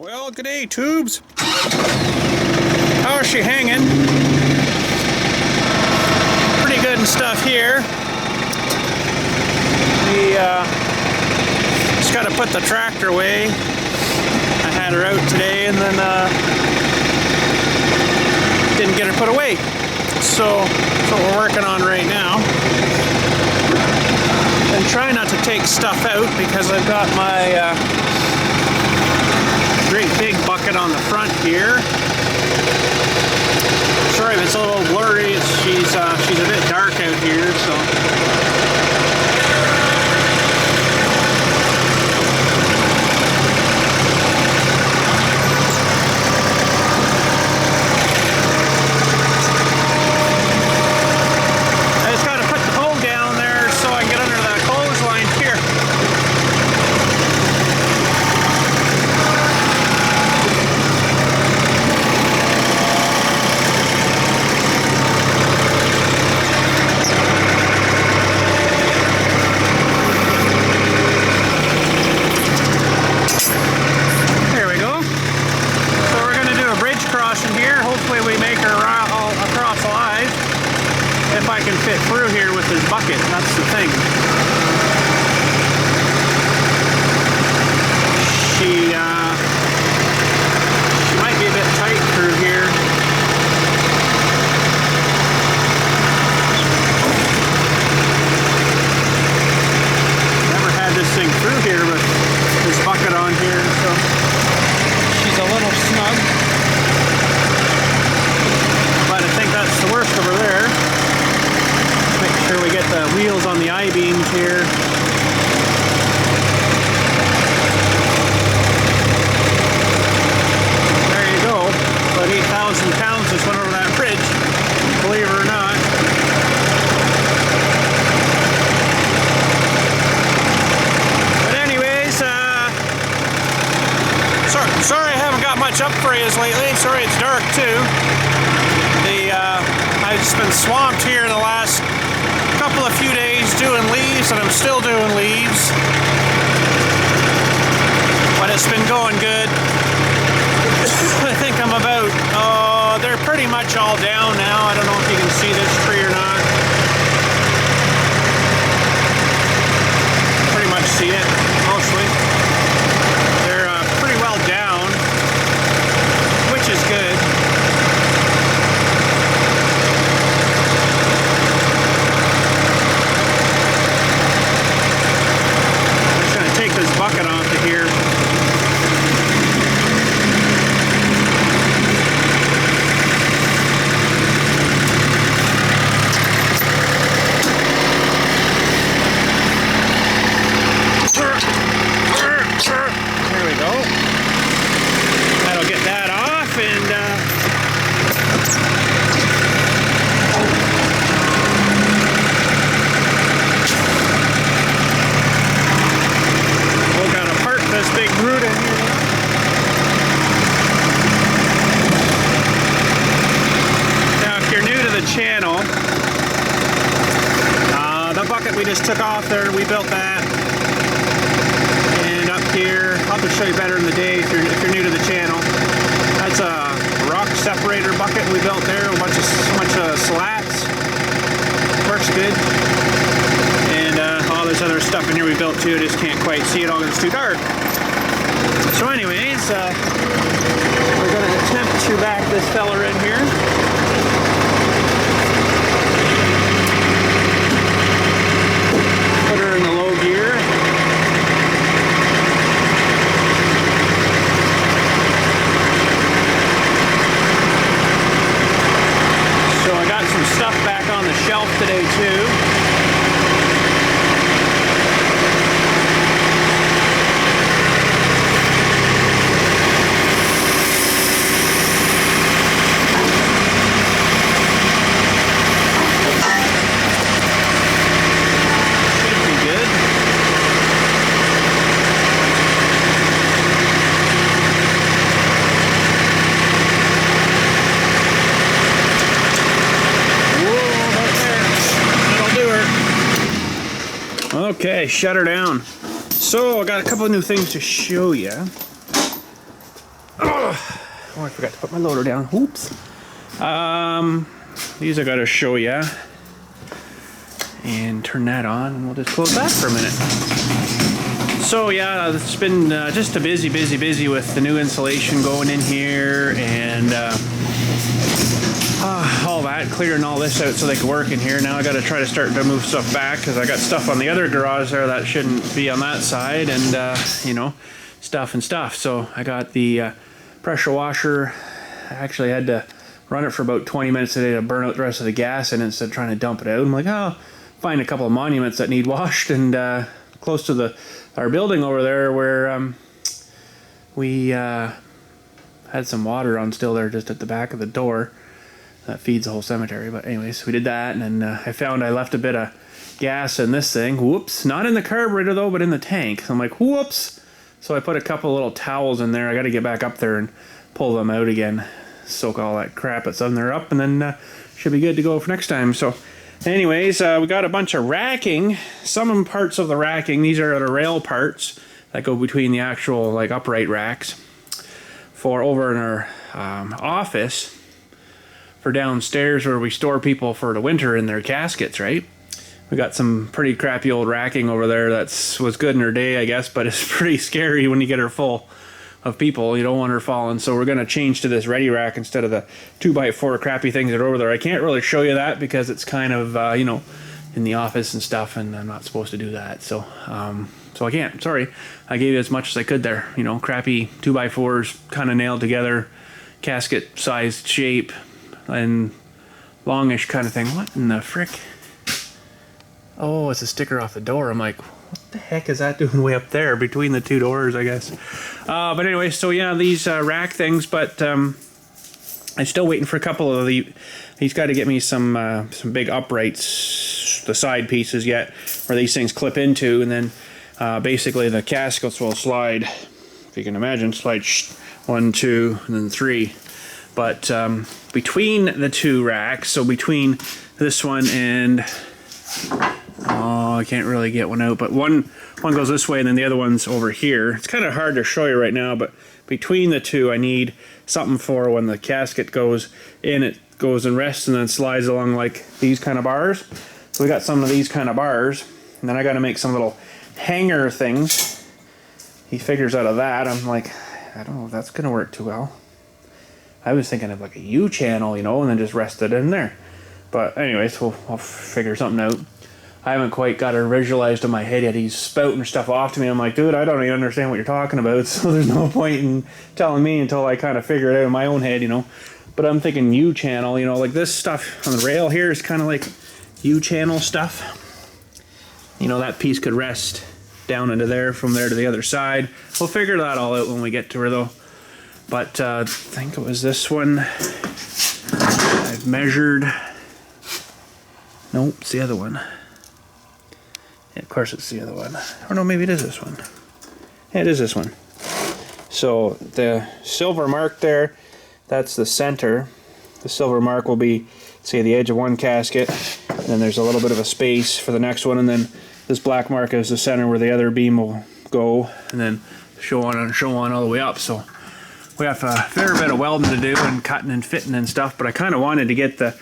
Well, good day, tubes. How's she hanging? Pretty good and stuff here. We just got to put the tractor away. I had her out today and then didn't get her put away. So that's what we're working on right now. And try not to take stuff out because I've got my great big bucket on the front here. Sorry if it's a little blurry. She's a bit dark out here, so. If I can fit through here with this bucket, that's the thing. She might be a bit tight through here. Never had this thing through here with this bucket on here, so she's a little snug. But I think that's the worst over there. Make sure we get the wheels on the I-beams here. There you go. About 8,000 pounds just went over that bridge, believe it or not. But anyways, sorry I haven't got much up for you lately. Sorry it's dark too. I've just been swamped here the last couple of few days doing leaves, and I'm still doing leaves, but it's been going good. I think I'm about, they're pretty much all down now. I don't know if you can see this tree or not. Pretty much see it, mostly. They're pretty well down, which is good. Bucket onto here. There we go. That'll get that off, and this big root in here. Now, if you're new to the channel, the bucket we just took off there, we built that. And up here, I'll just show you better in the day if you're new to the channel. That's a rock separator bucket we built there, a bunch of slats. Works good. And all this other stuff in here we built too. Just can't quite see it all because it's too dark. So anyways, we're going to attempt to back this fella in here. Put her in the low gear. So I got some stuff back on the shelf today too. Okay, shut her down. So I got a couple of new things to show you. Oh, I forgot to put my loader down. Oops. These I gotta show you. And turn that on, and we'll just close that for a minute. So yeah, it's been just a busy with the new insulation going in here, and all that, clearing all this out so they can work in here. Now I got to try to start to move stuff back because I got stuff on the other garage there that shouldn't be on that side, and you know, stuff. So I got the pressure washer. I actually had to run it for about 20 minutes a day to burn out the rest of the gas in it instead of trying to dump it out. I'm like, oh, find a couple of monuments that need washed, and close to our building over there where we had some water on still there just at the back of the door that feeds the whole cemetery. But anyways, we did that, and then I found I left a bit of gas in this thing. Whoops, not in the carburetor though, but in the tank. So I'm like, whoops. So I put a couple little towels in there. I got to get back up there and pull them out again, soak all that crap that's on there up, and then should be good to go for next time. So anyways, we got a bunch of racking. Some parts of the racking, these are the rail parts that go between the actual like upright racks for over in our office for downstairs where we store people for the winter in their caskets, right? We got some pretty crappy old racking over there that's was good in her day, I guess, but it's pretty scary when you get her full of people. You don't want her falling, so we're going to change to this ready rack instead of the 2x4 crappy things that are over there. I can't really show you that because it's kind of you know, in the office and stuff, and I'm not supposed to do that, so I can't. Sorry, I gave you as much as I could there. You know, crappy 2x4s, kind of nailed together, casket sized shape, and longish kind of thing. What in the frick? Oh, it's a sticker off the door. I'm like, what the heck is that doing way up there between the two doors, I guess? But anyway, so yeah, these rack things, but I'm still waiting for a couple of he's got to get me some big uprights, the side pieces yet, where these things clip into, and then basically the caskets will slide, if you can imagine, slide 1, 2, and then 3. But between the two racks, so between this one and, oh, I can't really get one out, but one goes this way and then the other one's over here. It's kind of hard to show you right now, but between the two I need something for when the casket goes in, it goes and rests and then slides along like these kind of bars. So we got some of these kind of bars, and then I got to make some little hanger things. He figures out of that. I'm like, I don't know if that's gonna work too well. I was thinking of like a U-channel, you know, and then just rest it in there. But anyways, I'll figure something out. I haven't quite got it visualized in my head yet. He's spouting stuff off to me. I'm like, dude, I don't even understand what you're talking about, so there's no point in telling me until I kind of figure it out in my own head, you know. But I'm thinking U-channel, you know, like this stuff on the rail here is kind of like U-channel stuff. You know, that piece could rest down into there, from there to the other side. We'll figure that all out when we get to her though. But I think it was this one. I've measured. Nope, it's the other one. Yeah, of course it's the other one. Or no, maybe it is this one. Yeah, it is this one. So the silver mark there, that's the center. The silver mark will be, say, the edge of one casket, and then there's a little bit of a space for the next one, and then this black mark is the center where the other beam will go, and then show on all the way up. So we have a fair bit of welding to do and cutting and fitting and stuff, but I kind of wanted to get the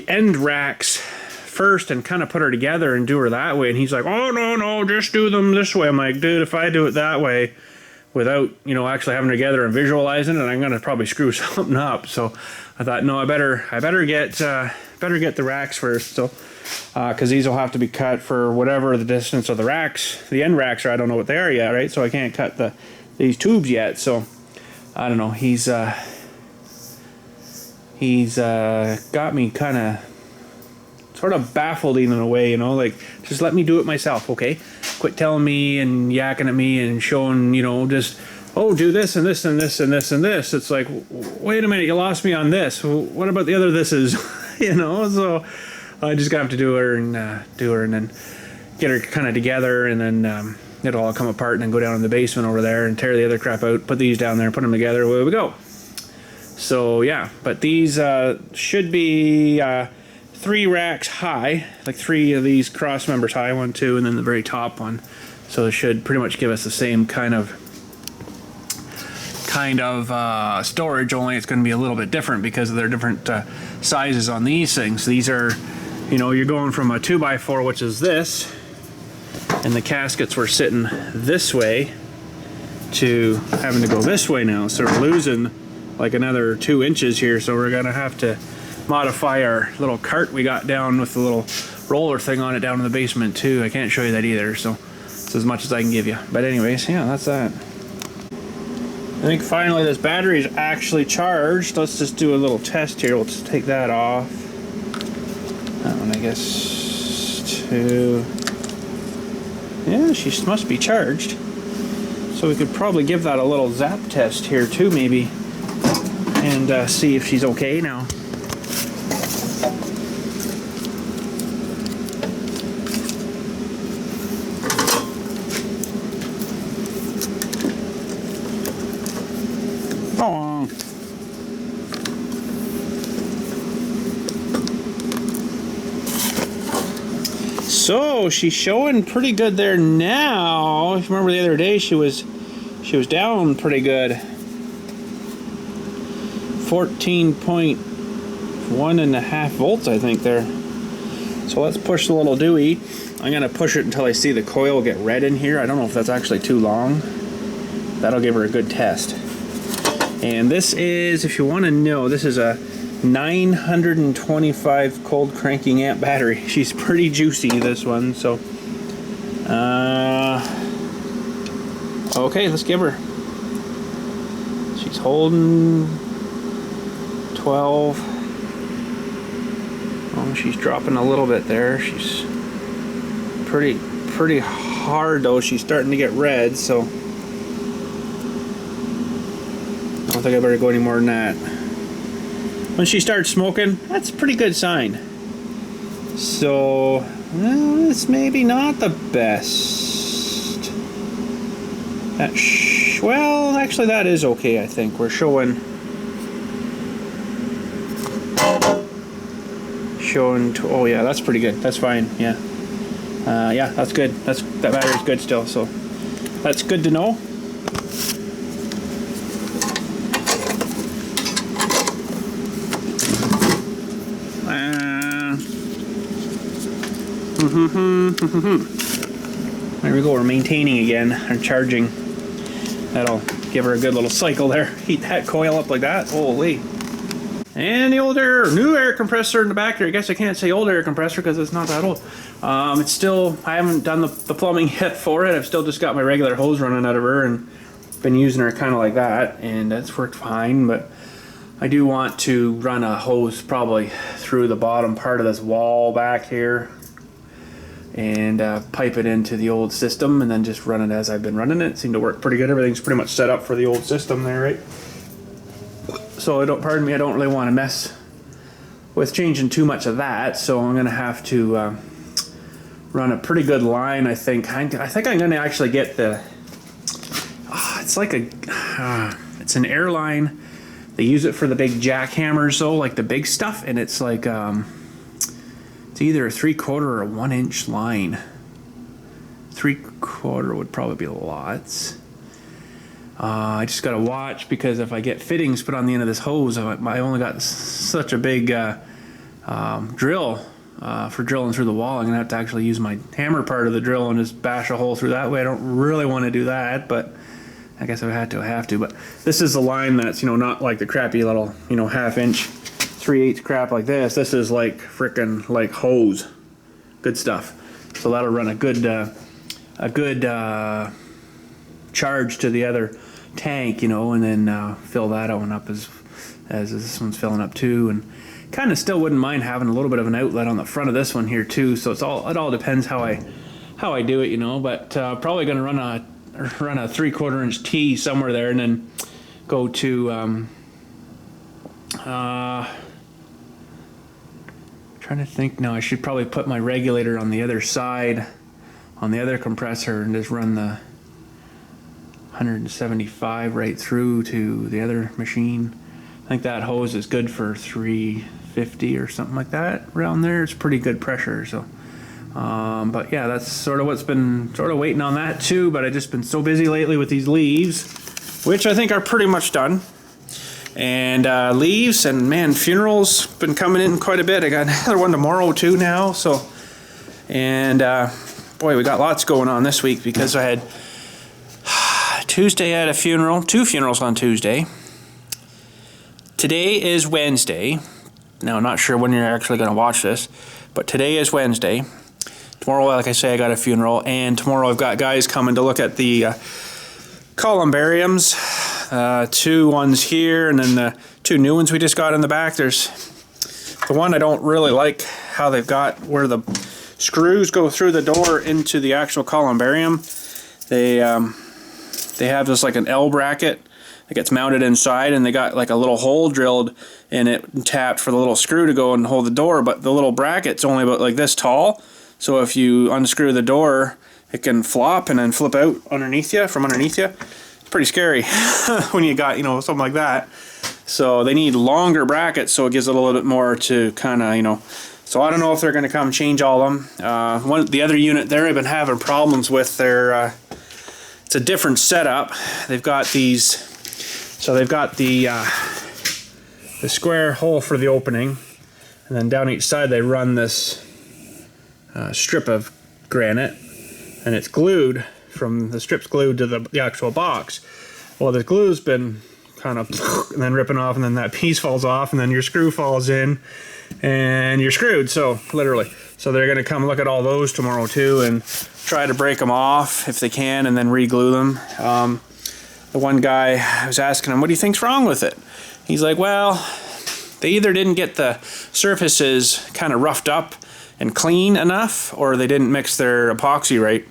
end racks first and kind of put her together and do her that way. And he's like, oh, no, just do them this way. I'm like, dude, if I do it that way without, you know, actually having it together and visualizing it, I'm going to probably screw something up. So I thought, no, I better get the racks first. So, because these will have to be cut for whatever the distance of the racks, the end racks are. I don't know what they are yet, right? So I can't cut these tubes yet. So I don't know. He's got me kind of sort of baffled in a way, you know, like, just let me do it myself, okay? Quit telling me and yakking at me and showing, you know, just, oh, do this and this and this and this and this. It's like, wait a minute, you lost me on this. What about the other thises? You know, so I just got to do her and then get her kind of together, and then it'll all come apart and then go down in the basement over there and tear the other crap out, put these down there, put them together, away we go. So yeah, but these should be 3 racks high, like 3 of these cross members high, 1, 2, and then the very top one. So it should pretty much give us the same kind of kind of storage, only it's going to be a little bit different because of their different sizes on these things. These are, you know, you're going from a 2x4, which is this, and the caskets were sitting this way, to having to go this way now. So we're losing like another 2 inches here, so we're gonna have to modify our little cart we got down with the little roller thing on it down in the basement too. I can't show you that either, so it's as much as I can give you. But anyways, yeah, that's that. I think finally this battery is actually charged. Let's just do a little test here. We'll just take that off. That one, I guess, too. Yeah, she must be charged. So we could probably give that a little zap test here too, maybe, and see if she's okay now. Oh. So she's showing pretty good there now. If you remember the other day, she was down pretty good. 14.1.5 volts, I think there. So let's push the little Dewey. I'm gonna push it until I see the coil get red in here. I don't know if that's actually too long. That'll give her a good test. And this is, if you want to know, this is a 925 cold cranking amp battery. She's pretty juicy, this one. So okay, let's give her. She's holding 12. Oh, she's dropping a little bit there. She's pretty hard though. She's starting to get red, so I don't think I better go any more than that. When she starts smoking, that's a pretty good sign. So, well, it's maybe not the best. Well, actually that is okay, I think. We're showing oh yeah, that's pretty good. That's fine, yeah. Yeah, that's good. That battery's good still, so that's good to know. There we go, we're maintaining again, or charging. That'll give her a good little cycle there. Heat that coil up like that, holy. And the old new air compressor in the back there. I guess I can't say old air compressor because it's not that old. It's still, I haven't done the plumbing yet for it. I've still just got my regular hose running out of her and been using her kind of like that, and that's worked fine. But I do want to run a hose probably through the bottom part of this wall back here and pipe it into the old system and then just run it as I've been running it. It seemed to work pretty good. Everything's pretty much set up for the old system there, right? So I don't really want to mess with changing too much of that, so I'm gonna have to run a pretty good line. I think I'm gonna actually get the it's like it's an air line. They use it for the big jackhammers though, like the big stuff, and it's like it's either a 3/4 or a 1-inch line. 3/4 would probably be lots. I just gotta watch, because if I get fittings put on the end of this hose, I only got such a big drill for drilling through the wall. I'm gonna have to actually use my hammer part of the drill and just bash a hole through that way. I don't really want to do that, but I guess if I have to. But this is a line that's, you know, not like the crappy little, you know, 1/2-inch 3/8 crap like this. This is like frickin' like hose, good stuff. So that'll run a good charge to the other tank, you know, and then fill that one up as this one's filling up too. And kind of still wouldn't mind having a little bit of an outlet on the front of this one here too. So it all depends how I do it, you know. But probably gonna run a 3/4 inch T somewhere there, and then go to trying to think. No, I should probably put my regulator on the other side, on the other compressor, and just run the 175 right through to the other machine. I think that hose is good for 350 or something like that around there. It's pretty good pressure. So but yeah, that's sort of what's been sort of waiting on that too. But I've just been so busy lately with these leaves, which I think are pretty much done. And leaves, and man, funerals been coming in quite a bit. I got another one tomorrow too now. So, and boy, we got lots going on this week because I had Tuesday I had a funeral, 2 funerals on Tuesday. Today is Wednesday. Now, I'm not sure when you're actually going to watch this, but today is Wednesday. Tomorrow, like I say, I got a funeral, and tomorrow I've got guys coming to look at the columbariums. 2 ones here, and then the 2 new ones we just got in the back. There's the one I don't really like how they've got where the screws go through the door into the actual columbarium. They have this like an L bracket that gets mounted inside, and they got like a little hole drilled in it and tapped for the little screw to go and hold the door, but the little bracket's only about like this tall, so if you unscrew the door it can flop and then flip out underneath you, from underneath you. It's pretty scary when you got, you know, something like that. So they need longer brackets so it gives it a little bit more to kind of, you know, so I don't know if they're going to come change all of them. The other unit there I've been having problems with their it's a different setup. They've got these, so they've got the square hole for the opening, and then down each side they run this strip of granite, and it's glued, from the strip's glued to the actual box. Well, the glue's been kind of and then ripping off, and then that piece falls off, and then your screw falls in and you're screwed. So literally, so they're going to come look at all those tomorrow too and try to break them off if they can, and then re-glue them. The one guy, I was asking him, what do you think's wrong with it? He's like, well, they either didn't get the surfaces kind of roughed up and clean enough, or they didn't mix their epoxy right.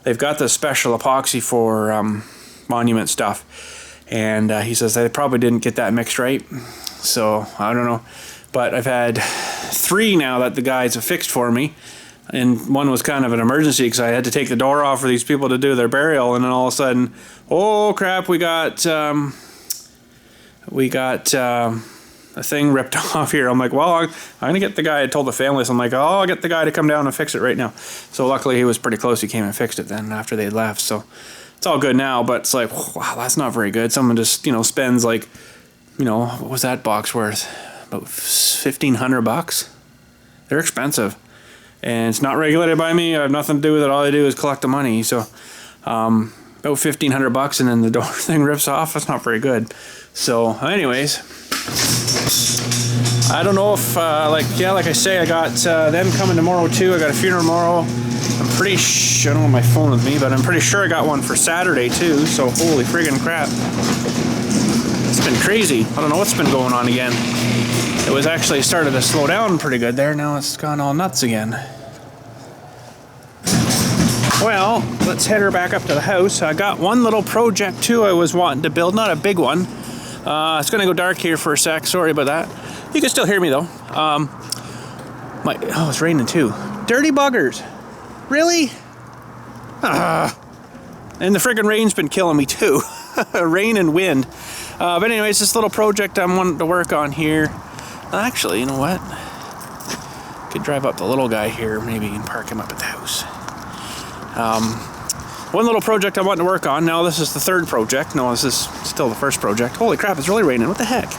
They've got the special epoxy for monument stuff, and he says they probably didn't get that mixed right. So I don't know, but I've had 3 now that the guys have fixed for me, and one was kind of an emergency because I had to take the door off for these people to do their burial, and then all of a sudden, oh crap, we got a thing ripped off here. I'm like, well, I'm gonna get the guy. I told the family, so I'm like, oh, I'll get the guy to come down and fix it right now. So luckily he was pretty close. He came and fixed it then after they left. So it's all good now, but it's like, wow, that's not very good. Someone just, you know, spends like, you know, what was that box worth? About $1,500. They're expensive, and it's not regulated by me. I have nothing to do with it. All I do is collect the money. So about $1,500, and then the door thing rips off. That's not very good. So anyways, I don't know if like I say, I got them coming tomorrow too. I got a funeral tomorrow. I'm pretty sure, I don't have my phone with me, but I'm pretty sure I got one for Saturday too. So holy friggin' crap, it's been crazy. I don't know what's been going on again. It was actually started to slow down pretty good there. Now it's gone all nuts again. Well, let's head her back up to the house. I got one little project too I was wanting to build, not a big one. It's gonna go dark here for a sec, sorry about that. You can still hear me though. Oh, it's raining too. Dirty buggers. Really? And the friggin' rain's been killing me too. Rain and wind. But anyways, this little project I'm wanting to work on here. Actually, you know what? Could drive up the little guy here, maybe, and park him up at the house. One little project I want to work on. Now this is the 3rd project. No, this is still the 1st project. Holy crap, it's really raining. What the heck?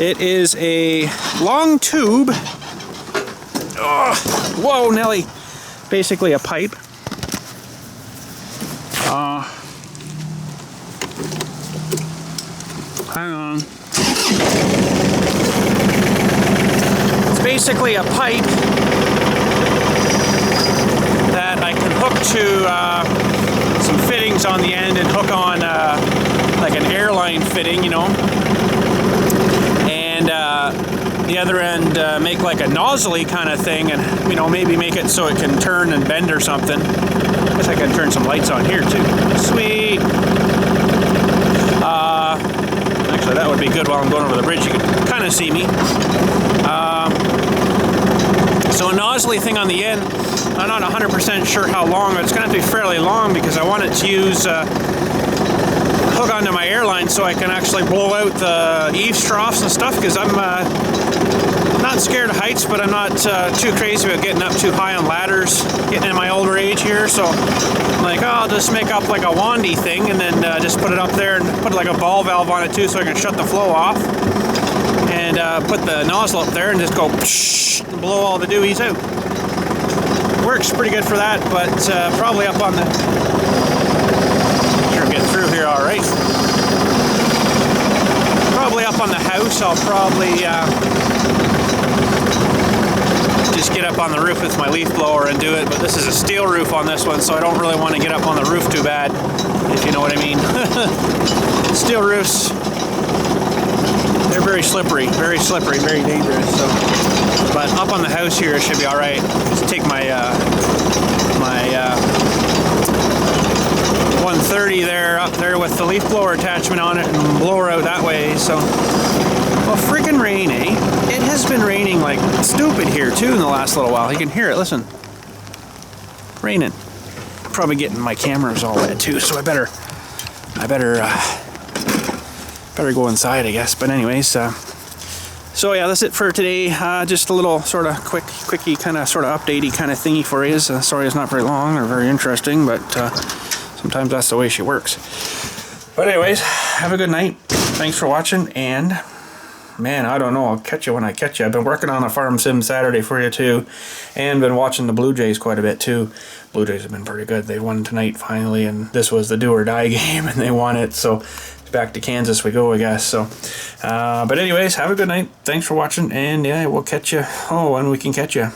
It is a long tube. Oh, whoa, Nelly. Basically a pipe. Hang on. It's basically a pipe that I can hook to some fittings on the end and hook on like an airline fitting, you know, and the other end make like a nozzly kind of thing, and you know, maybe make it so it can turn and bend or something. I guess I can turn some lights on here too. Sweet. Actually, that would be good while I'm going over the bridge. You can kind of see me. So a nozzly thing on the end. I'm not 100% sure how long, but it's going to have to be fairly long because I want it to use hook onto my airline so I can actually blow out the eaves troughs and stuff, because I'm not not scared of heights, but I'm not too crazy about getting up too high on ladders, getting in my older age here, so I'm like, oh, I'll just make up like a wandy thing and then just put it up there and put like a ball valve on it too so I can shut the flow off. And put the nozzle up there and just go psh, and blow all the dewies out. Works pretty good for that, but probably up on the... Sure, get through here all right. Probably up on the house, I'll probably just get up on the roof with my leaf blower and do it, but this is a steel roof on this one, so I don't really want to get up on the roof too bad, if you know what I mean. Steel roofs, they're very slippery, very dangerous. So, but up on the house here, it should be all right. Just take my 130 there up there with the leaf blower attachment on it and blow her out that way. So, well, freaking rain, eh? It has been raining like stupid here too in the last little while. You can hear it. Listen, raining. Probably getting my cameras all wet too. So I better go inside, I guess. But anyways, so yeah, that's it for today. Just a little sort of quickie kind of sort of updatey kind of thingy for you. Sorry it's not very long or very interesting, but sometimes that's the way she works. But anyways, have a good night. Thanks for watching, and man, I don't know, I'll catch you when I catch you. I've been working on a farm sim Saturday for you too, and been watching the Blue Jays quite a bit too. Blue Jays have been pretty good. They won tonight finally, and this was the do or die game, and they won it. So back to Kansas we go, I guess. So but anyways, have a good night. Thanks for watching, and yeah, we'll catch you when we can catch you.